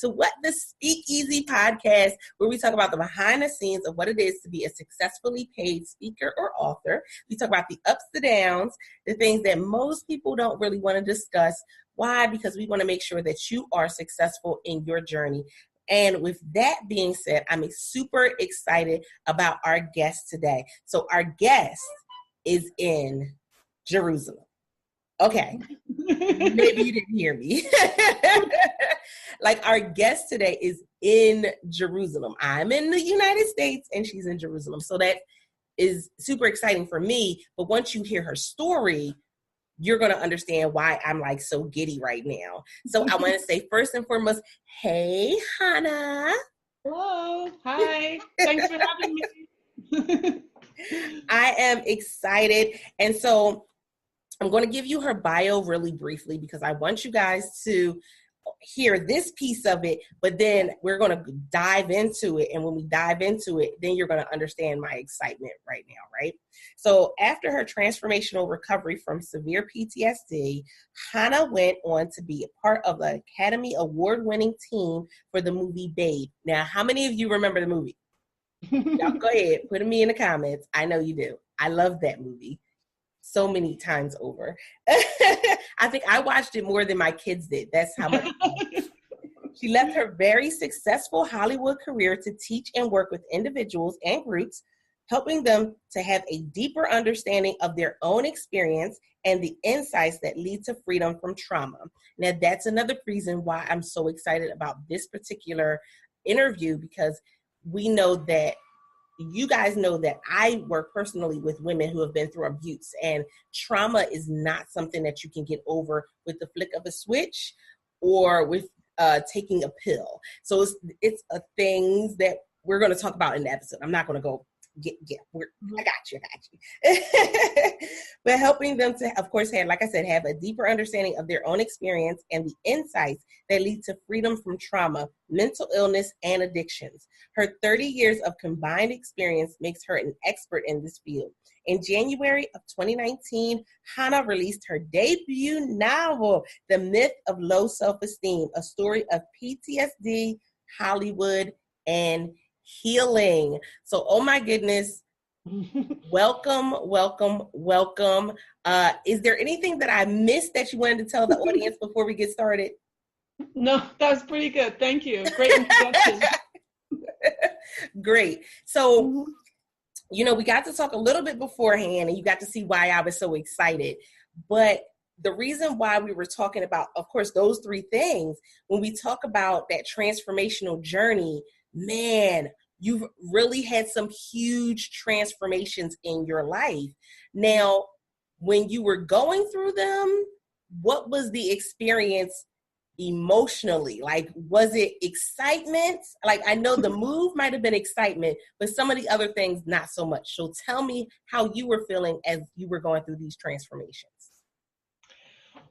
to What the Speakeasy podcast, where we talk about the behind the scenes of what it is to be a successfully paid speaker or author. We talk about the ups, the downs, the things that most people don't really want to discuss. Why? Because we want to make sure that you are successful in your journey. And with that being said, I'm super excited about our guest today. So our guest is in Jerusalem. Okay, maybe you didn't hear me. Like, our guest today is in Jerusalem. I'm in the United States and she's in Jerusalem. So that is super exciting for me. But once you hear her story, you're going to understand why I'm like so giddy right now. So I want to say first and foremost, hey, Chana. Hello. Hi. Thanks for having me. I am excited. And so I'm going to give you her bio really briefly because I want you guys to hear this piece of it, but then we're going to dive into it. And when we dive into it, then you're going to understand my excitement right now, right? So after her transformational recovery from severe PTSD, Chana went on to be a part of the Academy Award-winning team for the movie Babe. Now, how many of you remember the movie? Y'all go ahead, put me in the comments. I know you do. I love that movie so many times over. I think I watched it more than my kids did. That's how much. She left her very successful Hollywood career to teach and work with individuals and groups, helping them to have a deeper understanding of their own experience and the insights that lead to freedom from trauma. Now, that's another reason why I'm so excited about this particular interview, because we know that you guys know that I work personally with women who have been through abuse, and trauma is not something that you can get over with the flick of a switch or with taking a pill. So it's a things that we're going to talk about in the episode. I'm not going to go I got you. But helping them to, of course, like I said, have a deeper understanding of their own experience and the insights that lead to freedom from trauma, mental illness, and addictions. Her 30 years of combined experience makes her an expert in this field. In January of 2019, Chana released her debut novel, The Myth of Low Self-Esteem, a story of PTSD, Hollywood, and healing. So, oh my goodness, welcome. Is there anything that I missed that you wanted to tell the audience before we get started? No, that was pretty good. Thank you. Great introduction. Great. So, you know, we got to talk a little bit beforehand and you got to see why I was so excited. But the reason why we were talking about, of course, those three things, when we talk about that transformational journey, man, you've really had some huge transformations in your life. Now, when you were going through them, what was the experience emotionally? Like, was it excitement? Like, I know the move might have been excitement, but some of the other things, not so much. So tell me how you were feeling as you were going through these transformations.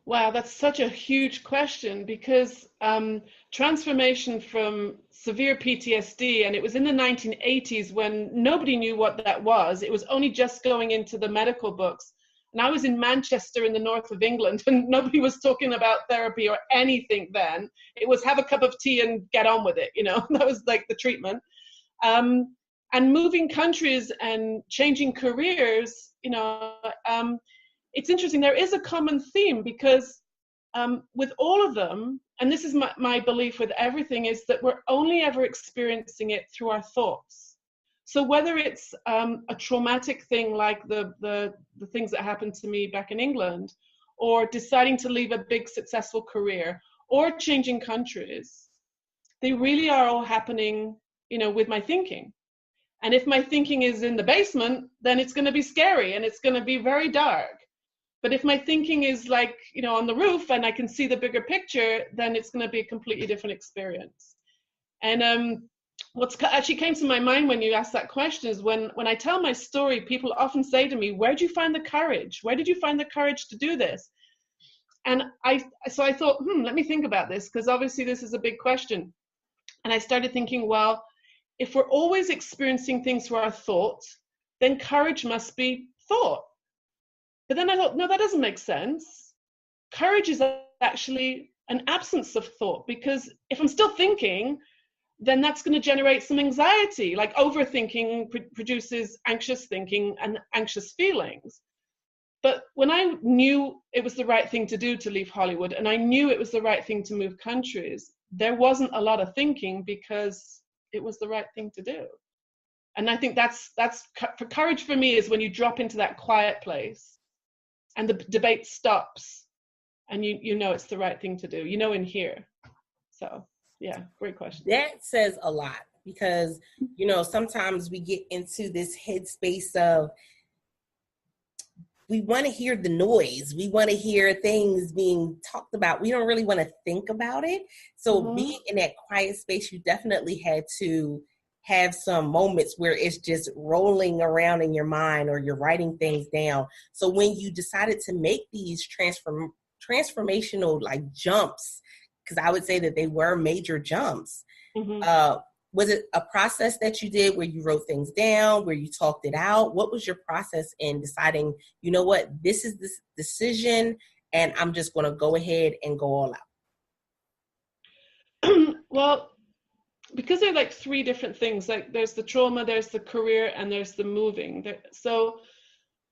Wow, that's such a huge question, because transformation from severe PTSD, and it was in the 1980s when nobody knew what that was. It was only just going into the medical books. And I was in Manchester in the north of England, and nobody was talking about therapy or anything then. It was have a cup of tea and get on with it, you know. That was like the treatment. And moving countries and changing careers, you know, it's interesting. There is a common theme, because with all of them, and this is my belief with everything, is that we're only ever experiencing it through our thoughts. So whether it's a traumatic thing like the things that happened to me back in England, or deciding to leave a big successful career, or changing countries, they really are all happening, you know, with my thinking. And if my thinking is in the basement, then it's going to be scary and it's going to be very dark. But if my thinking is like, you know, on the roof and I can see the bigger picture, then it's going to be a completely different experience. And what's actually came to my mind when you asked that question is when I tell my story, people often say to me, where'd you find the courage? Where did you find the courage to do this? And I thought, let me think about this, because obviously this is a big question. And I started thinking, well, if we're always experiencing things through our thoughts, then courage must be thought. But then I thought, no, that doesn't make sense. Courage is actually an absence of thought, because if I'm still thinking, then that's going to generate some anxiety. Like overthinking produces anxious thinking and anxious feelings. But when I knew it was the right thing to do to leave Hollywood, and I knew it was the right thing to move countries, there wasn't a lot of thinking because it was the right thing to do. And I think that's for courage for me, is when you drop into that quiet place and the debate stops and you know it's the right thing to do, you know, in here. So yeah, great question. That says a lot, because, you know, sometimes we get into this headspace of, we want to hear the noise. We want to hear things being talked about. We don't really want to think about it. So being in that quiet space, you definitely had to have some moments where it's just rolling around in your mind, or you're writing things down. So when you decided to make these transformational like jumps, because I would say that they were major jumps, was it a process that you did where you wrote things down, where you talked it out? What was your process in deciding, you know what, this is this decision and I'm just going to go ahead and go all out? Well, because they're like three different things, like there's the trauma, there's the career, and there's the moving. So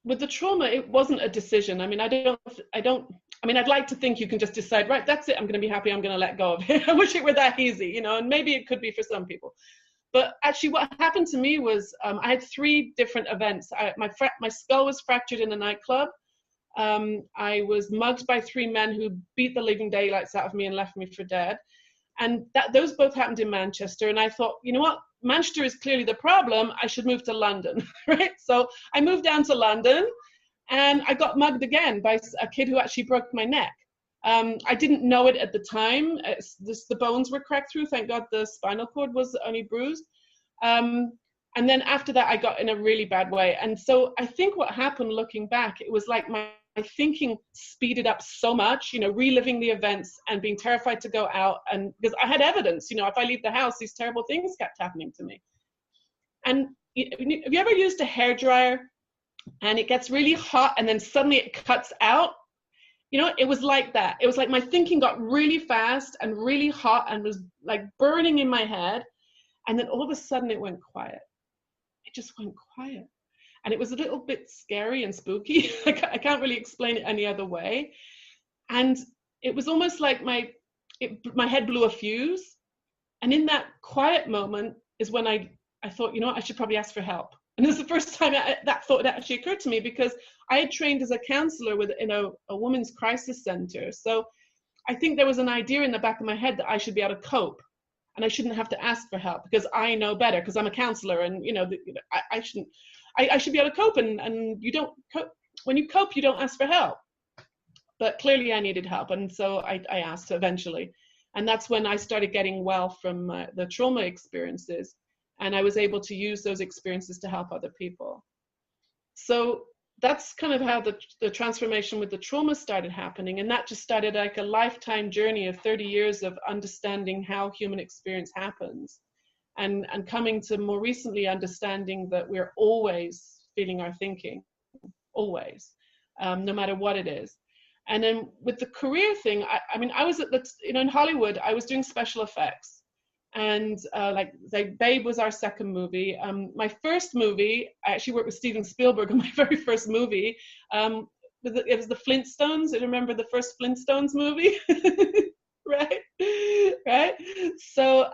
with the trauma, it wasn't a decision. I mean, I'd like to think you can just decide, right, that's it, I'm going to be happy, I'm going to let go of it. I wish it were that easy, you know, and maybe it could be for some people. But actually what happened to me was I had three different events. My skull was fractured in a nightclub. I was mugged by three men who beat the living daylights out of me and left me for dead. And those both happened in Manchester. And I thought, you know what, Manchester is clearly the problem. I should move to London, right? So I moved down to London, and I got mugged again by a kid who actually broke my neck. I didn't know it at the time. The bones were cracked through. Thank God the spinal cord was only bruised. And then after that, I got in a really bad way. And so I think what happened looking back, it was like my thinking speeded up so much, you know, reliving the events and being terrified to go out. And because I had evidence, you know, if I leave the house, these terrible things kept happening to me. And have you ever used a hairdryer and it gets really hot and then suddenly it cuts out? You know, it was like that. It was like my thinking got really fast and really hot and was like burning in my head. And then all of a sudden it went quiet. It just went quiet. And it was a little bit scary and spooky. I can't really explain it any other way. And it was almost like my head blew a fuse. And in that quiet moment is when I thought, you know what, I should probably ask for help. And this is the first time that thought actually occurred to me, because I had trained as a counselor in a women's crisis center. So I think there was an idea in the back of my head that I should be able to cope. And I shouldn't have to ask for help because I know better, because I'm a counselor, and you know, I should be able to cope, and you don't cope. When you cope, you don't ask for help. But clearly I needed help, and so I asked eventually. And that's when I started getting well from the trauma experiences, and I was able to use those experiences to help other people. So that's kind of how the transformation with the trauma started happening. And that just started like a lifetime journey of 30 years of understanding how human experience happens, and coming to more recently understanding that we're always feeling our thinking, always, no matter what it is. And then with the career thing, I mean, I was in Hollywood, I was doing special effects. And like Babe was our second movie. My first movie, I actually worked with Steven Spielberg on my very first movie. It was the Flintstones. I remember the first Flintstones movie, right? So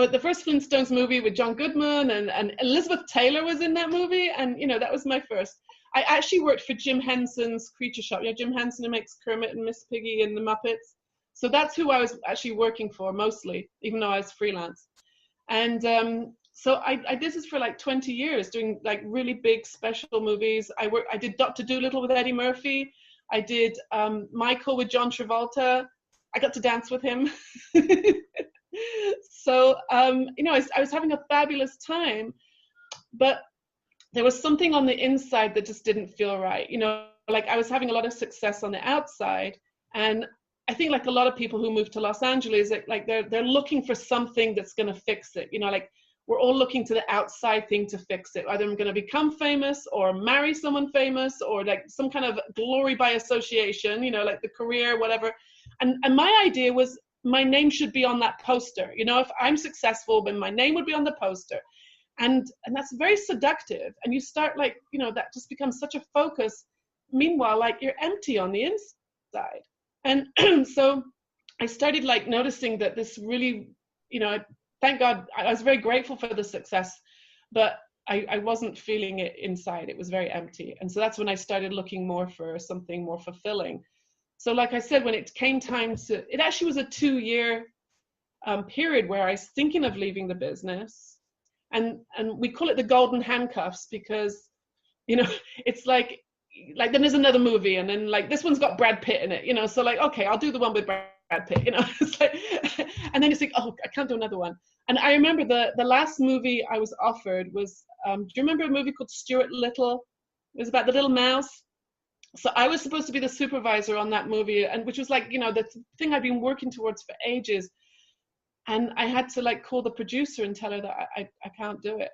the first Flintstones movie with John Goodman and Elizabeth Taylor was in that movie, and you know, that was my first. I actually worked for Jim Henson's Creature Shop. You know, Jim Henson, who makes Kermit and Miss Piggy and the Muppets. So that's who I was actually working for mostly, even though I was freelance. And so I did this for like 20 years, doing like really big special movies. I did Dr. Dolittle with Eddie Murphy. I did Michael with John Travolta. I got to dance with him. So, you know, I was having a fabulous time, but there was something on the inside that just didn't feel right. You know, like I was having a lot of success on the outside, and I think like a lot of people who move to Los Angeles, like they're looking for something that's going to fix it. You know, like we're all looking to the outside thing to fix it. Either I'm going to become famous or marry someone famous or like some kind of glory by association, you know, like the career, whatever. And my idea was my name should be on that poster. You know, if I'm successful, then my name would be on the poster. And that's very seductive. And you start like, you know, that just becomes such a focus. Meanwhile, like you're empty on the inside. And so I started like noticing that this really, you know, thank God, I was very grateful for the success, but I wasn't feeling it inside. It was very empty. And so that's when I started looking more for something more fulfilling. So like I said, when it came time to, it actually was a 2-year period where I was thinking of leaving the business. And we call it the golden handcuffs because, you know, it's like then there's another movie and then like this one's got Brad Pitt in it, you know, so like, okay, I'll do the one with Brad Pitt, you know. It's like, and then you think, oh, I can't do another one. And I remember the last movie I was offered was, do you remember a movie called Stuart Little? It was about the little mouse. So I was supposed to be the supervisor on that movie, and which was like, you know, the thing I've been working towards for ages. And I had to like call the producer and tell her that I can't do it.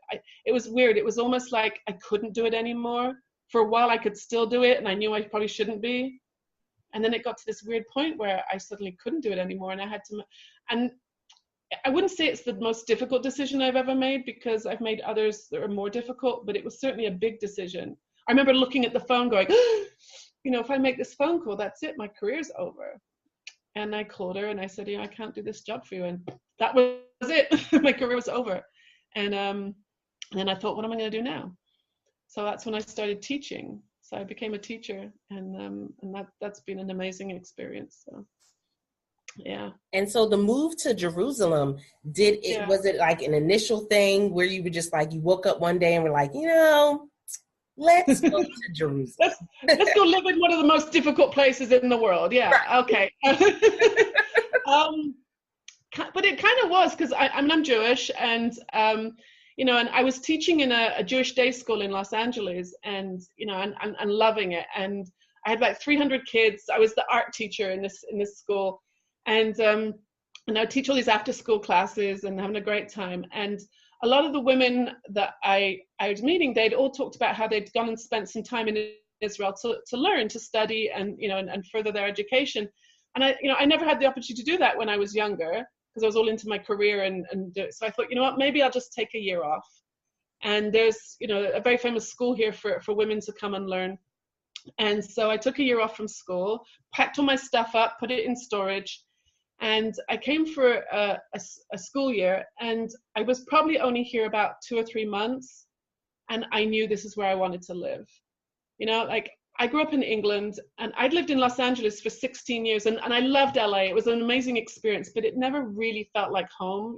It was weird. It was almost like I couldn't do it anymore. For a while I could still do it and I knew I probably shouldn't be. And then it got to this weird point where I suddenly couldn't do it anymore and I had to, and I wouldn't say it's the most difficult decision I've ever made because I've made others that are more difficult, but it was certainly a big decision. I remember looking at the phone going, you know, if I make this phone call, that's it, my career's over. And I called her and I said, I can't do this job for you. And that was it. My career was over. And then I thought, what am I going to do now? So that's when I started teaching. So I became a teacher, and that's been an amazing experience. So, yeah. And so the move to Jerusalem, was it like an initial thing where you were just like, you woke up one day and were like, let's go to Jerusalem. Let's go live in one of the most difficult places in the world. Yeah. Right. Okay. But it kind of was because I'm Jewish, and and I was teaching in a Jewish day school in Los Angeles, and and loving it. And I had about 300 kids. I was the art teacher in this school, and I would teach all these after school classes and having a great time. And a lot of the women that I was meeting, they'd all talked about how they'd gone and spent some time in Israel to learn, to study, and and further their education. And I never had the opportunity to do that when I was younger, because I was all into my career, and so I thought, what, maybe I'll just take a year off. And there's a very famous school here for women to come and learn. And so I took a year off from school, packed all my stuff up, put it in storage, and I came for a school year, and I was probably only here about 2 or 3 months, and I knew this is where I wanted to live. I grew up in England, and I'd lived in Los Angeles for 16 years, and I loved LA. It was an amazing experience, but it never really felt like home.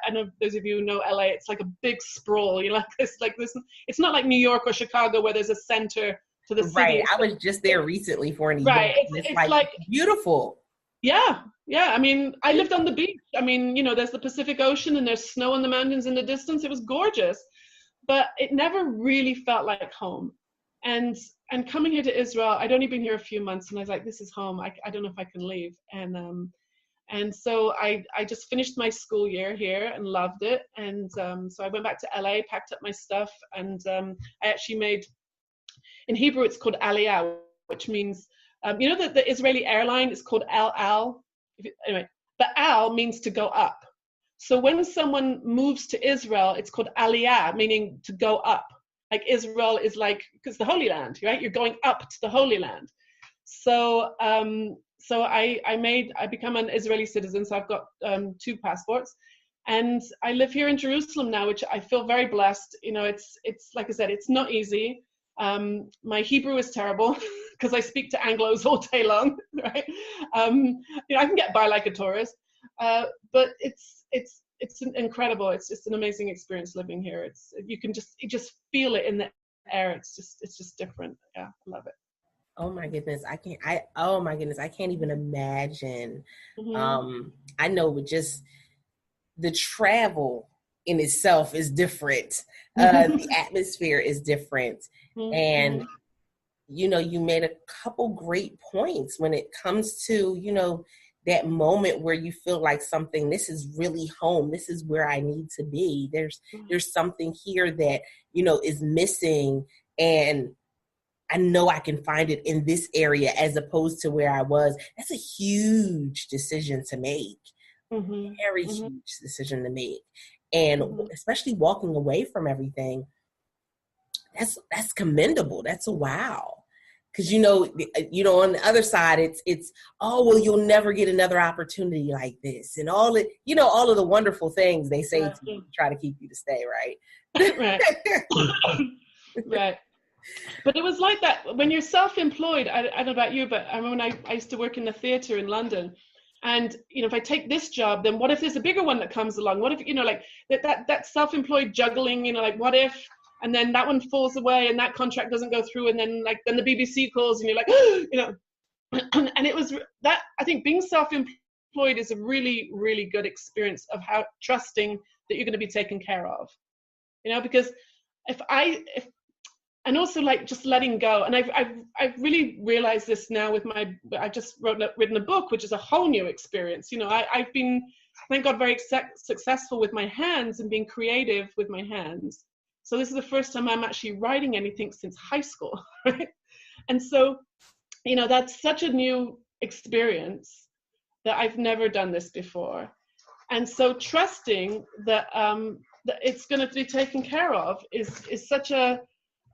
I know those of you who know LA, it's like a big sprawl. It's not like New York or Chicago where there's a center to the city. Right. I was just there recently for an event. Right. It's like beautiful. Yeah. I mean, I lived on the beach. I mean, there's the Pacific Ocean and there's snow in the mountains in the distance. It was gorgeous, but it never really felt like home. And coming here to Israel, I'd only been here a few months, and I was like, this is home. I don't know if I can leave. And so I just finished my school year here and loved it. And so I went back to LA, packed up my stuff, and I actually made, in Hebrew, it's called Aliyah, which means, the Israeli airline is called El Al. Anyway, but Al means to go up. So when someone moves to Israel, it's called Aliyah, meaning to go up. Like Israel is because the Holy Land, right? You're going up to the Holy Land. So I become an Israeli citizen. So I've got 2 passports, and I live here in Jerusalem now, which I feel very blessed. It's like I said, it's not easy. My Hebrew is terrible because I speak to Anglos all day long, right? I can get by like a tourist, but it's incredible. It's just an amazing experience living here. You just feel it in the air. It's just different. Yeah, I love it. Oh my goodness. I can't even imagine. Mm-hmm. I know with just the travel in itself is different. The atmosphere is different. Mm-hmm. And, you made a couple great points when it comes to, that moment where you feel like this is really home. This is where I need to be. There's something here that, is missing. And I know I can find it in this area as opposed to where I was. That's a huge decision to make. Very huge decision to make. And especially walking away from everything, that's commendable. That's a wow. Because on the other side, it's oh well, you'll never get another opportunity like this, and all of the wonderful things they say to you to try to keep you to stay, right? Right. Right. But it was like that when you're self-employed. I don't know about you, but I remember when I used to work in the theater in London, and if I take this job, then what if there's a bigger one that comes along? What if like that self-employed juggling? Like what if? And then that one falls away, and that contract doesn't go through, and then the BBC calls, and you're like, and it was that. I think being self-employed is a really, really good experience of how trusting that you're going to be taken care of. Because and also like just letting go. And I've really realized this now I just written a book, which is a whole new experience. I've been, thank God, very successful with my hands and being creative with my hands. So this is the first time I'm actually writing anything since high school, right? And so, that's such a new experience that I've never done this before. And so trusting that it's going to be taken care of is such a,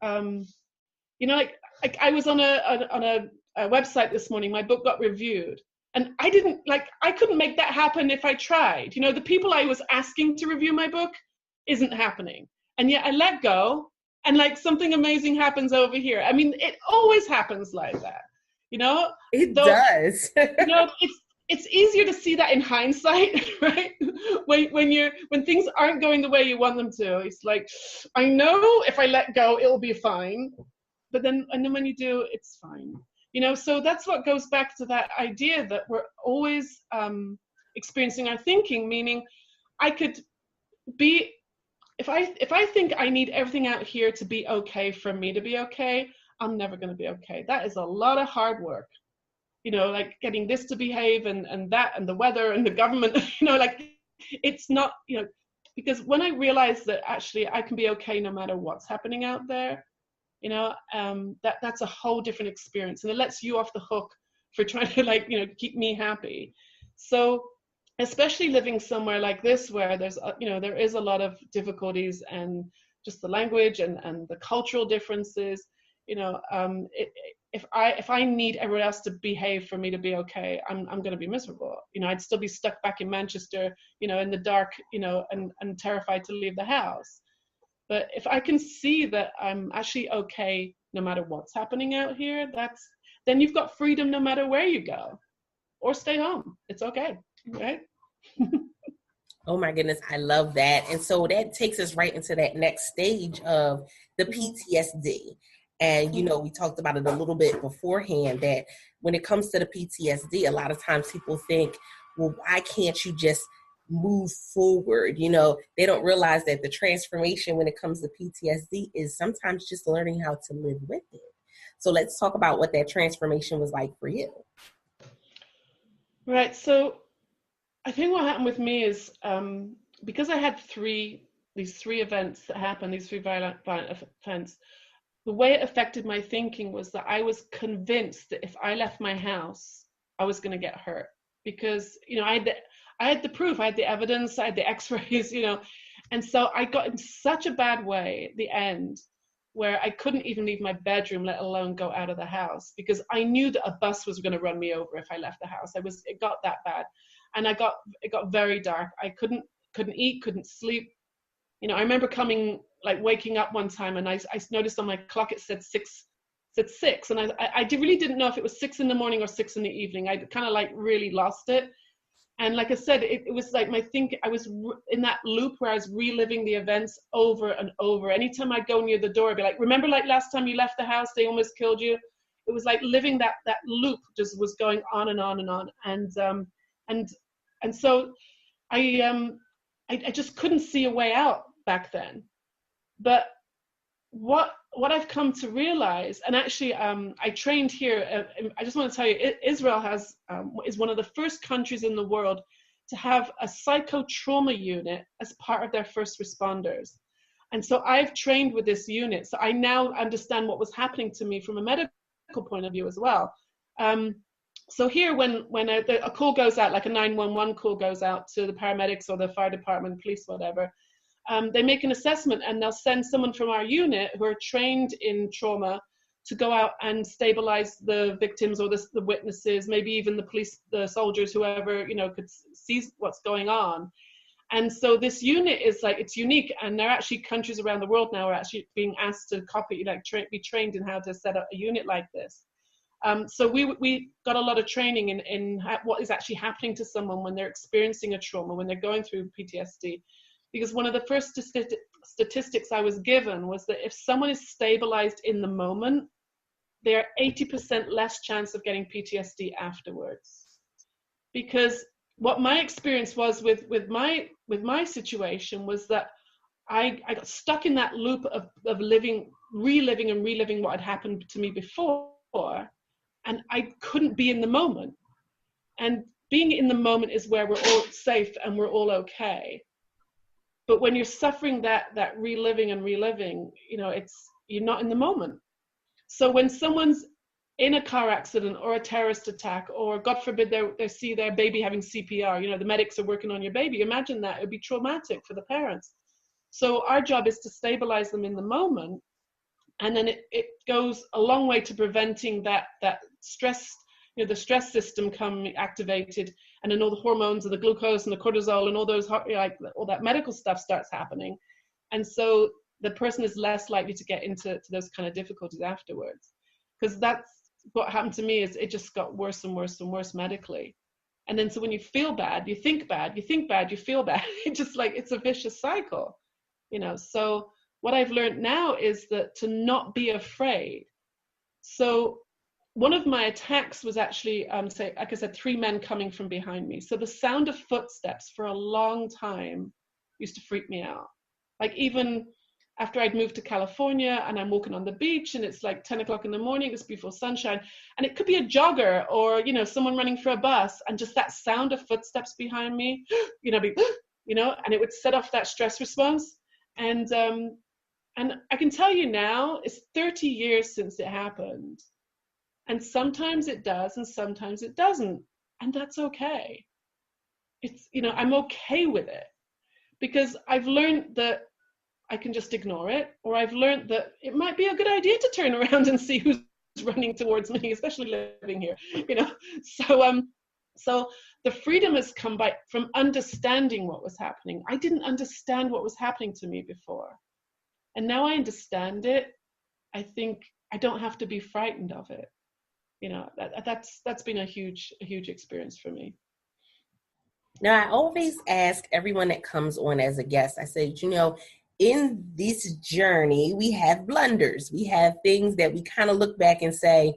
like I was on a website this morning. My book got reviewed, and I couldn't make that happen if I tried. The people I was asking to review my book isn't happening, and yet I let go, and like something amazing happens over here. I mean, it always happens like that, It does. It's easier to see that in hindsight, right? When things aren't going the way you want them to, it's like, I know if I let go, it'll be fine. But then when you do, it's fine. So that's what goes back to that idea that we're always experiencing our thinking, meaning I could be, if I think I need everything out here to be okay for me to be okay, I'm never going to be okay. That is a lot of hard work. Like getting this to behave and that and the weather and the government, like it's not, because when I realized that actually I can be okay no matter what's happening out there, that's a whole different experience, and it lets you off the hook for trying to keep me happy. So especially living somewhere like this where there's there is a lot of difficulties and just the language and the cultural differences, if I need everyone else to behave for me to be okay, I'm going to be miserable. I'd still be stuck back in Manchester, in the dark, and terrified to leave the house. But if I can see that I'm actually okay no matter what's happening out here, then you've got freedom no matter where you go, or stay home. It's okay, right? Oh my goodness, I love that. And so that takes us right into that next stage of the PTSD. And, we talked about it a little bit beforehand, that when it comes to the PTSD, a lot of times people think, well, why can't you just move forward? They don't realize that the transformation when it comes to PTSD is sometimes just learning how to live with it. So let's talk about what that transformation was like for you. Right. So I think what happened with me is because I had these three events that happened, these three violent events, the way it affected my thinking was that I was convinced that if I left my house, I was going to get hurt, because, I had the proof, I had the evidence, I had the x-rays, and so I got in such a bad way at the end where I couldn't even leave my bedroom, let alone go out of the house, because I knew that a bus was going to run me over if I left the house. It got that bad. And it got very dark. I couldn't eat, couldn't sleep. I remember waking up one time, and I noticed on my clock it said six, and I really didn't know if it was 6 a.m. or 6 p.m. I kind of really lost it. And like I said, it was like I was in that loop where I was reliving the events over and over. Anytime I'd go near the door, I'd be like, remember last time you left the house, they almost killed you? It was like living that loop just was going on and on and on. And so I just couldn't see a way out back then. But what I've come to realize, and actually I trained here, I just want to tell you, Israel is one of the first countries in the world to have a psychotrauma unit as part of their first responders. And so I've trained with this unit. So I now understand what was happening to me from a medical point of view as well. So here, when a call goes out, like a 911 call goes out to the paramedics or the fire department, police, whatever, they make an assessment and they'll send someone from our unit who are trained in trauma to go out and stabilize the victims or the witnesses, maybe even the police, the soldiers, whoever, could see what's going on. And so this unit is like, it's unique, and there are actually countries around the world now are actually being asked to copy, be trained in how to set up a unit like this. So we got a lot of training in what is actually happening to someone when they're experiencing a trauma, when they're going through PTSD. Because one of the first statistics I was given was that if someone is stabilized in the moment, they are 80% less chance of getting PTSD afterwards. Because what my experience was with my situation was that I got stuck in that loop of reliving what had happened to me before, and I couldn't be in the moment. And being in the moment is where we're all safe and we're all okay. But when you're suffering that reliving, you're not in the moment. So when someone's in a car accident or a terrorist attack, or God forbid they see their baby having CPR, the medics are working on your baby, imagine that. It would be traumatic for the parents. So our job is to stabilize them in the moment. And then it goes a long way to preventing that stress, the stress system activated, and then all the hormones and the glucose and the cortisol and all those, all that medical stuff starts happening. And so the person is less likely to get into those kind of difficulties afterwards. Because that's what happened to me, is it just got worse and worse and worse medically. And then so when you feel bad, you think bad, you think bad, you feel bad. It's a vicious cycle, So what I've learned now is that to not be afraid. So one of my attacks was actually, like I said, 3 men coming from behind me. So the sound of footsteps for a long time used to freak me out. Like even after I'd moved to California and I'm walking on the beach and it's like 10 o'clock in the morning, it's beautiful sunshine, and it could be a jogger or, someone running for a bus, and just that sound of footsteps behind me, and it would set off that stress response. And I can tell you now, it's 30 years since it happened. And sometimes it does and sometimes it doesn't. And that's okay. It's, I'm okay with it, because I've learned that I can just ignore it, or I've learned that it might be a good idea to turn around and see who's running towards me, especially living here, So the freedom has come from understanding what was happening. I didn't understand what was happening to me before. And now I understand it. I think I don't have to be frightened of it. That's been a huge experience for me. Now, I always ask everyone that comes on as a guest, I say, in this journey, we have blunders. We have things that we kind of look back and say,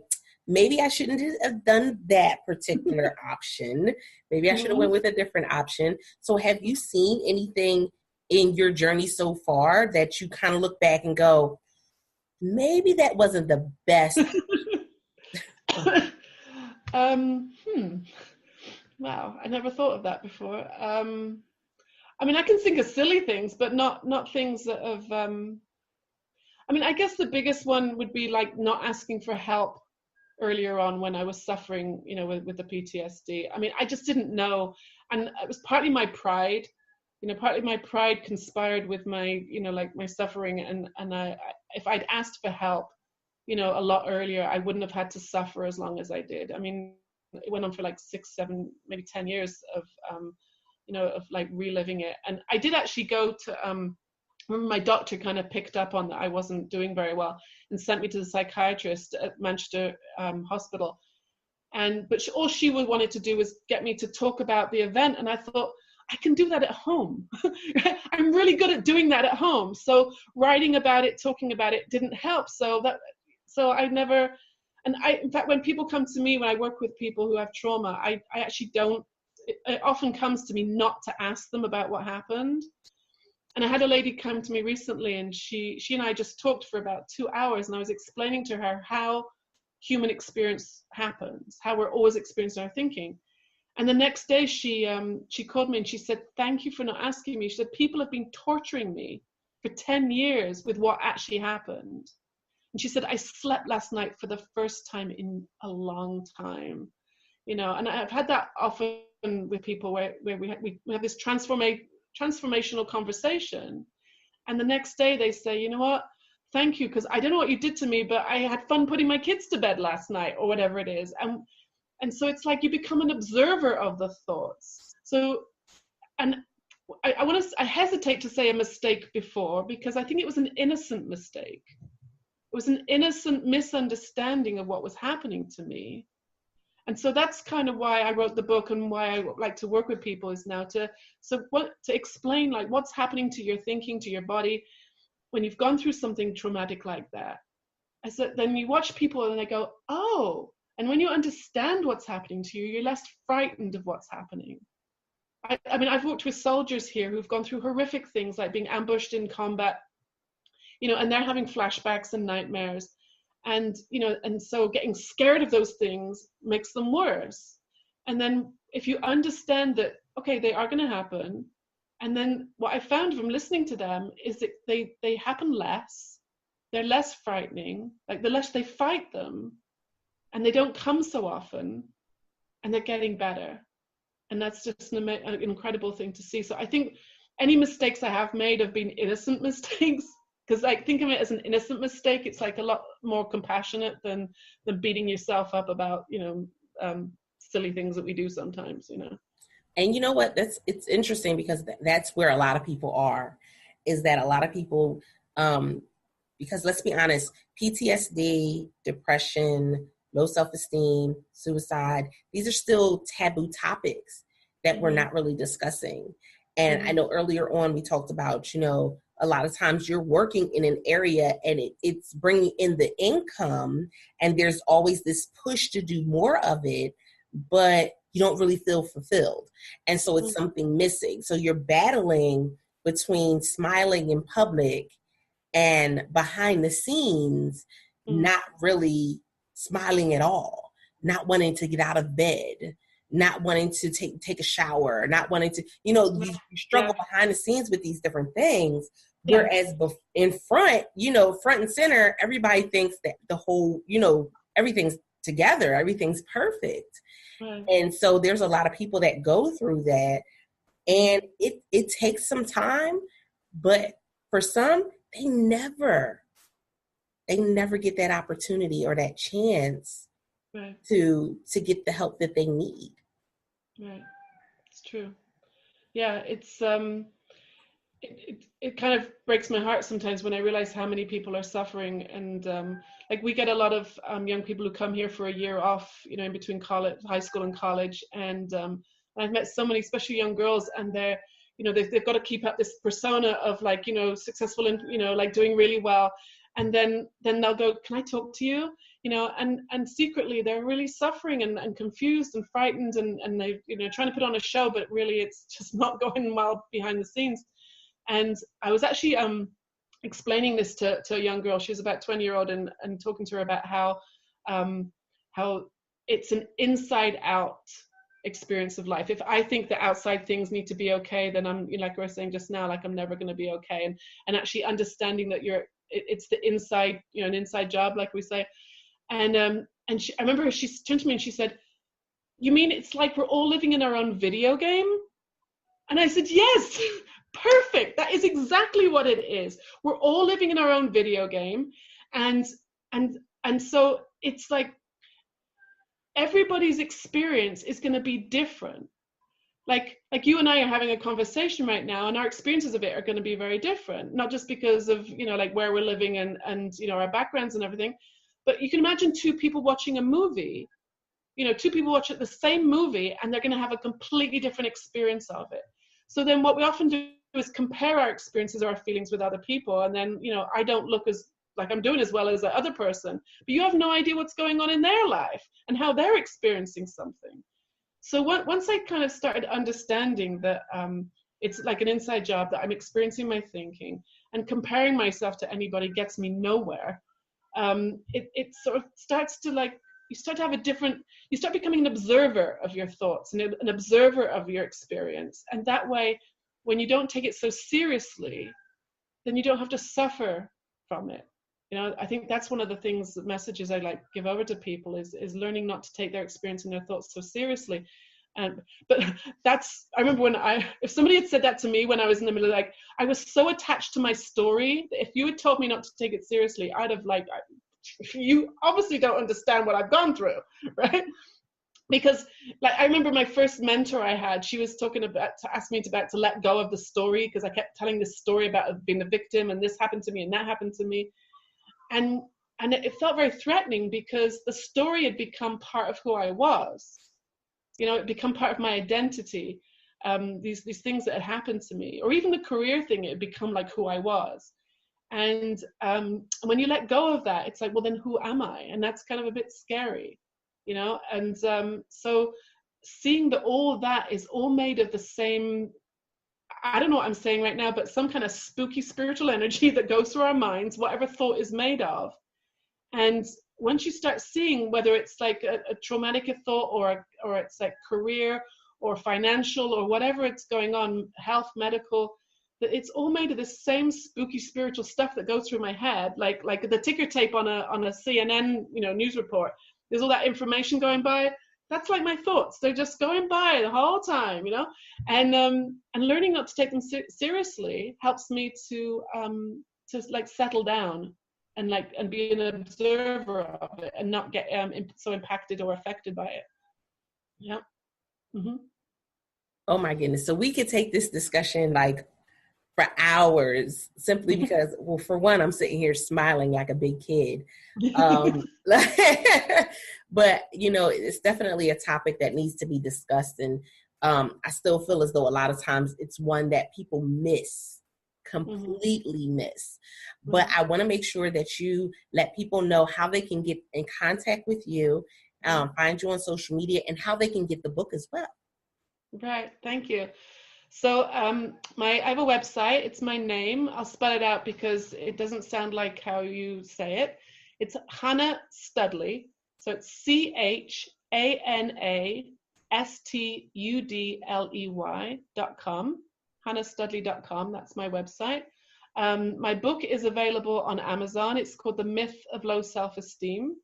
maybe I shouldn't have done that particular option. Maybe I should have went with a different option. So have you seen anything in your journey so far that you kind of look back and go, maybe that wasn't the best? Wow, I never thought of that before. I can think of silly things, but not things that have, I guess the biggest one would be like not asking for help earlier on when I was suffering, with the PTSD. I just didn't know. And it was partly my pride, partly my pride conspired with my, my suffering. And if I'd asked for help, a lot earlier, I wouldn't have had to suffer as long as I did. It went on for like 6, 7, maybe 10 years of, of like reliving it. And I did actually go to, remember my doctor kind of picked up on that I wasn't doing very well and sent me to the psychiatrist at Manchester Hospital. But all she wanted to do was get me to talk about the event. And I thought, I can do that at home. I'm really good at doing that at home. So writing about it, talking about it didn't help. So I never, in fact, when people come to me, when I work with people who have trauma, I actually don't, it often comes to me not to ask them about what happened. And I had a lady come to me recently, and she and I just talked for about 2 hours, and I was explaining to her how human experience happens, how we're always experiencing our thinking. And the next day she called me and she said, thank you for not asking me. She said, people have been torturing me for 10 years with what actually happened. And she said, I slept last night for the first time in a long time, you know. And I've had that often with people where we have this transformational conversation, and the next day they say, you know what, thank you, because I don't know what you did to me, but I had fun putting my kids to bed last night, or whatever it is. And so it's like you become an observer of the thoughts. So, and I hesitate to say a mistake before, because I think it was an innocent mistake. It was an innocent misunderstanding of what was happening to me. And so that's kind of why I wrote the book, and why I like to work with people is now to explain like what's happening to your thinking, to your body, when you've gone through something traumatic like that. I said, then you watch people and they go, oh, and when you understand what's happening to you, you're less frightened of what's happening. I mean, I've worked with soldiers here who've gone through horrific things like being ambushed in combat, you know, and they're having flashbacks and nightmares. And, you know, and so getting scared of those things makes them worse. And then if you understand that, okay, they are going to happen. And then what I found from listening to them is that they happen less. They're less frightening. Like the less they fight them, and they don't come so often, and they're getting better. And that's just an incredible thing to see. So I think any mistakes I have made have been innocent mistakes, because like think of it as an innocent mistake. It's like a lot more compassionate than beating yourself up about, you know, silly things that we do sometimes, you know. And you know what? It's interesting, because that's where a lot of people are, is that a lot of people, because let's be honest, PTSD, depression, low self-esteem, suicide, these are still taboo topics that we're not really discussing. And I know earlier on we talked about, you know, a lot of times you're working in an area and it's bringing in the income, and there's always this push to do more of it, but you don't really feel fulfilled. And so it's something missing. So you're battling between smiling in public and behind the scenes, not really smiling at all, not wanting to get out of bed, not wanting to take a shower, not wanting to, you know, you struggle behind the scenes with these different things. Whereas in front, you know, front and center, everybody thinks that the whole, you know, everything's together, everything's perfect. And so there's a lot of people that go through that, and it takes some time, but for some, they never get that opportunity or that chance to get the help that they need. Right. It's true. Yeah, it's it kind of breaks my heart sometimes when I realize how many people are suffering. And like we get a lot of young people who come here for a year off, you know, in between college, high school and college. And I've met so many, especially young girls, and they're, you know, they've got to keep up this persona of like, you know, successful and, you know, like doing really well. And then they'll go, can I talk to you? You know, and secretly they're really suffering and confused and frightened, and they, you know, trying to put on a show, but really it's just not going well behind the scenes. And I was actually explaining this to a young girl. She was about 20-year-old, and talking to her about how it's an inside out experience of life. If I think the outside things need to be okay, then I'm, you know, like we were saying just now, like I'm never going to be okay. And actually understanding that it's the inside, you know, an inside job, like we say. And I remember she turned to me and she said, "You mean it's like we're all living in our own video game?" And I said, "Yes, perfect. That is exactly what it is. We're all living in our own video game." And so it's like everybody's experience is going to be different. Like you and I are having a conversation right now, and our experiences of it are going to be very different, not just because of, you know, like where we're living and you know, our backgrounds and everything, but you can imagine two people watching a movie, you know, two people watch the same movie, and they're going to have a completely different experience of it. So then what we often do is compare our experiences or our feelings with other people, and then, you know, I don't look as like I'm doing as well as the other person, but you have no idea what's going on in their life and how they're experiencing something. So once I kind of started understanding that it's like an inside job, that I'm experiencing my thinking, and comparing myself to anybody gets me nowhere, it sort of starts to, like, you start to have you start becoming an observer of your thoughts and an observer of your experience. And that way, when you don't take it so seriously, then you don't have to suffer from it. You know, I think that's one of the things, the messages I like give over to people is learning not to take their experience and their thoughts so seriously. But that's, I remember if somebody had said that to me when I was in the middle of, like, I was so attached to my story that if you had told me not to take it seriously, I'd have like, you obviously don't understand what I've gone through, right? Because like, I remember my first mentor I had, she was talking about, to ask me to let go of the story, because I kept telling this story about being a victim and this happened to me and that happened to me. And it felt very threatening because the story had become part of who I was. You know, it become part of my identity. These things that had happened to me, or even the career thing, it had become like who I was. And when you let go of that, it's like, well, then who am I? And that's kind of a bit scary, you know? And so seeing that all of that is all made of the same, I don't know what I'm saying right now, but some kind of spooky spiritual energy that goes through our minds, whatever thought is made of. And once you start seeing whether it's like a traumatic thought or it's like career or financial or whatever it's going on, health, medical, that it's all made of the same spooky spiritual stuff that goes through my head, like the ticker tape on a CNN, you know, news report. There's all that information going by. That's like my thoughts. They're just going by the whole time, you know. And learning not to take them seriously helps me to like settle down and be an observer of it and not get so impacted or affected by it. Yeah. Mm-hmm. Oh my goodness. So we could take this discussion like for hours, simply because, well, for one, I'm sitting here smiling like a big kid. But, you know, it's definitely a topic that needs to be discussed. And I still feel as though a lot of times it's one that people completely miss. But I want to make sure that you let people know how they can get in contact with you, find you on social media, and how they can get the book as well. Right. Thank you. So I have a website. It's my name. I'll spell it out because it doesn't sound like how you say it. It's Chana Studley. So it's ChanaStudley.com. ChanaStudley.com. That's my website. My book is available on Amazon. It's called The Myth of Low Self-Esteem.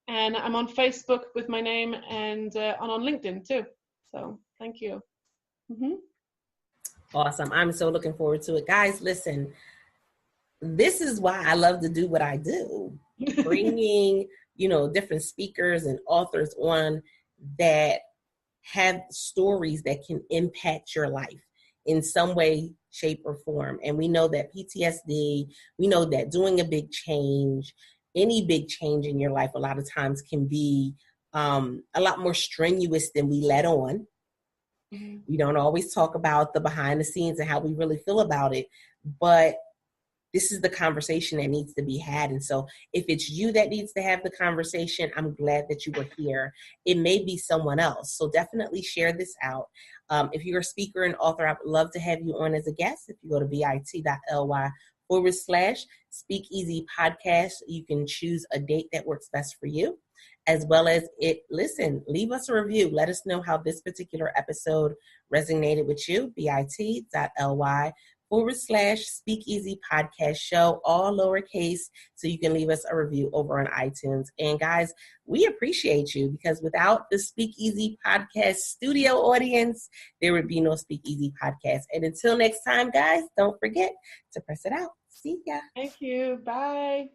And I'm on Facebook with my name and on LinkedIn too. So thank you. Mm-hmm. Awesome. I'm so looking forward to it. Guys, listen, this is why I love to do what I do. Bringing, you know, different speakers and authors on that have stories that can impact your life in some way, shape, or form. And we know that PTSD, we know that doing a big change, any big change in your life, a lot of times can be a lot more strenuous than we let on. We don't always talk about the behind the scenes and how we really feel about it, but this is the conversation that needs to be had. And so if it's you that needs to have the conversation, I'm glad that you were here. It may be someone else. So definitely share this out. If you're a speaker and author, I'd love to have you on as a guest. If you go to bit.ly/Speakeasy Podcast, you can choose a date that works best for you. As well as leave us a review. Let us know how this particular episode resonated with you. bit.ly/Speakeasy Podcast Show, all lowercase, so you can leave us a review over on iTunes. And guys, we appreciate you, because without the Speakeasy Podcast studio audience, there would be no Speakeasy Podcast. And until next time, guys, don't forget to press it out. See ya. Thank you. Bye.